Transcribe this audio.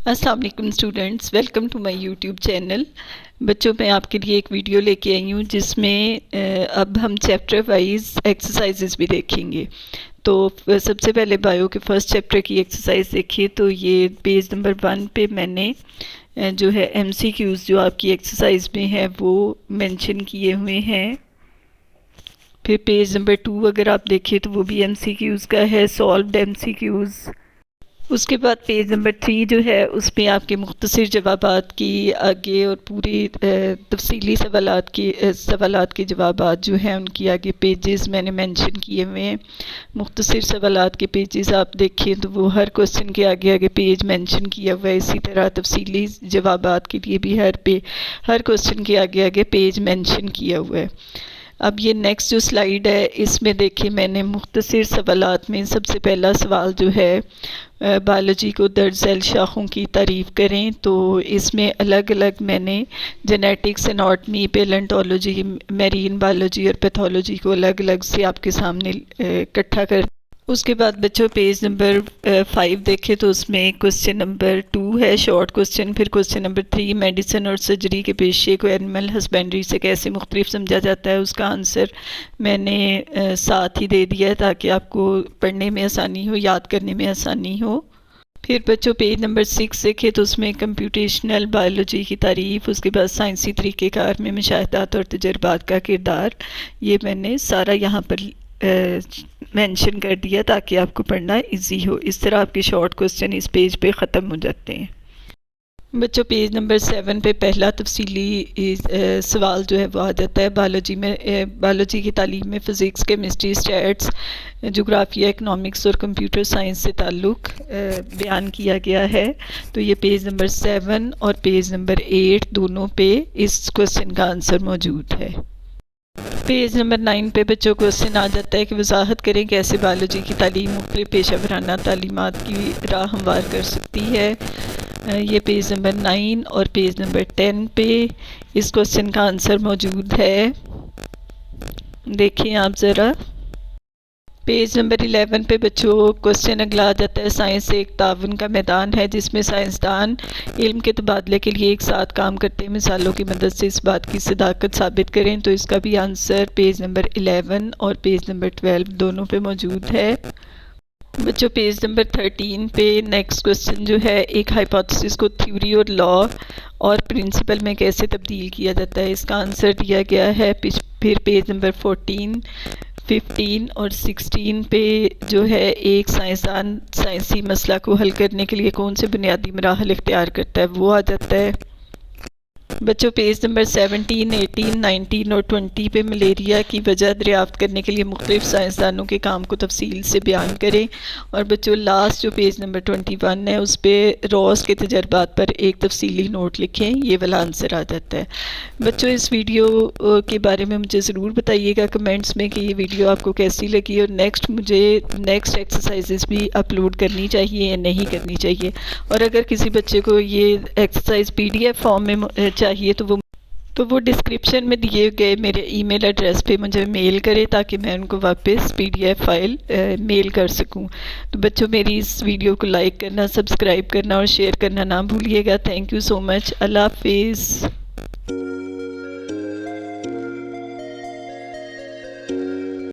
अस्सलाम वालेकुम students, welcome to my YouTube channel. बच्चों, मैं आपके लिए एक वीडियो लेके आई हूँ जिसमें अब हम चैप्टर वाइज एक्सरसाइजेस भी देखेंगे। तो सबसे पहले बायो के फर्स्ट चैप्टर की एक्सरसाइज देखिए। तो ये पेज नंबर 1 पे मैंने जो है MCQs जो आपकी एक्सरसाइज में है वो मेंशन किए हुए हैं। फिर पेज नंबर 2 अगर आप देखें तो वो भी MCQs का है, सॉल्व्ड MCQs। उसके बाद पेज नंबर 3 जो है उसमें आपके मुख्तसर जवाबात की आगे और पूरी तफसीली सवालात के जवाबात जो हैं उनकी आगे पेजेस मैंने मेंशन किए हुए हैं। मुख्तसर सवालात के पेजेस आप देखें तो वो हर क्वेश्चन के आगे आगे पेज मेंशन किया हुआ है। इसी तरह तफसीली जवाबात के लिए भी हर क्वेश्चन के आगे आगे पेज मेंशन किया हुआ है। अब ये नेक्स्ट जो स्लाइड है इसमें देखिए मैंने मुख्तसर सवालात में सबसे पहला सवाल जो है बायोलॉजी को दर्ज झैल शाखों की तारीफ़ करें। तो इसमें अलग अलग मैंने genetics, anatomy, palaeontology, marine biology और पैथोलॉजी को अलग अलग से आपके सामने इकट्ठा कर। उसके बाद बच्चों पेज नंबर 5 देखें तो उसमें क्वेश्चन नंबर 2 है शॉर्ट क्वेश्चन। फिर क्वेश्चन नंबर 3 मेडिसिन और सर्जरी के पेशे को एनिमल हस्बेंड्री से कैसे मुख्तलिफ समझा जाता है, उसका आंसर मैंने साथ ही दे दिया है ताकि आपको पढ़ने में आसानी हो, याद करने में आसानी हो। फिर बच्चों पेज नंबर 6 देखें तो उसमें कंप्यूटेशनल बायोलॉजी की तारीफ़, उसके बाद साइंसी तरीक़ेकार में मुशाहदात और तजर्बात का किरदार, ये मैंने सारा यहाँ पर मेंशन कर दिया ताकि आपको पढ़ना इजी हो। इस तरह आपके शॉर्ट क्वेश्चन इस पेज पे ख़त्म हो जाते हैं। बच्चों पेज नंबर 7 पे पहला तफसीली सवाल जो है वो आ जाता है बायोलॉजी की तालीम में फ़िज़िक्स, केमिस्ट्री, स्टैट्स, जोग्राफिया, इकनॉमिक्स और कंप्यूटर साइंस से ताल्लुक़ बयान किया गया है। तो ये पेज नंबर 7 और पेज नंबर 8 दोनों पे इस क्वेश्चन का आंसर मौजूद है। पेज नंबर 9 पे बच्चों क्वेश्चन आ जाता है कि वजाहत करें कैसे बायोलॉजी की तालीम मुख्तलिफ पेशा वराना तालीमात की राह हमवार कर सकती है। ये पेज नंबर 9 और पेज नंबर 10 पे इस क्वेश्चन का आंसर मौजूद है। देखिए आप ज़रा पेज नंबर 11 पे बच्चों क्वेश्चन अगला आ जाता है साइंस एक ताउन का मैदान है जिसमें साइंसदान इल्म के तबादले के लिए एक साथ काम करते हैं, मिसालों की मदद से इस बात की सदाकत साबित करें। तो इसका भी आंसर पेज नंबर 11 और पेज नंबर 12 दोनों पे मौजूद है। बच्चों पेज नंबर 13 पे नेक्स्ट क्वेश्चन जो है एक हाइपोथेसिस को थ्योरी और लॉ और प्रिंसिपल में कैसे तब्दील किया जाता है, इसका आंसर दिया गया है। फिर पेज नंबर 14, 15 और 16 पे जो है एक साइंसदान साइंसी मसला को हल करने के लिए कौन से बुनियादी मराहल इख्तियार करता है वो आ जाता है। बच्चों पेज नंबर 17, 18, 19 और 20 पे मलेरिया की वजह दरियाफ्त करने के लिए मुख्तलिफ साइंसदानों के काम को तफसील से बयान करें। और बच्चों लास्ट जो पेज नंबर 21 है उस पर रॉस के तजर्बात पर एक तफसीली नोट लिखें, ये वाला आंसर आ जाता है। बच्चों इस वीडियो के बारे में मुझे ज़रूर बताइएगा कमेंट्स में कि ये वीडियो आपको कैसी लगी और मुझे नेक्स्ट एक्सरसाइजेस भी अपलोड करनी चाहिए या नहीं करनी चाहिए। और अगर किसी बच्चे को ये एक्सरसाइज PDF फॉर्म में चाहिए तो वो डिस्क्रिप्शन में दिए गए मेरे ईमेल एड्रेस पे मुझे मेल करें ताकि मैं उनको वापस PDF फाइल मेल कर सकूं। तो बच्चों मेरी इस वीडियो को लाइक करना, सब्सक्राइब करना और शेयर करना ना भूलिएगा। Thank you so much. अल्लाह हाफिज़।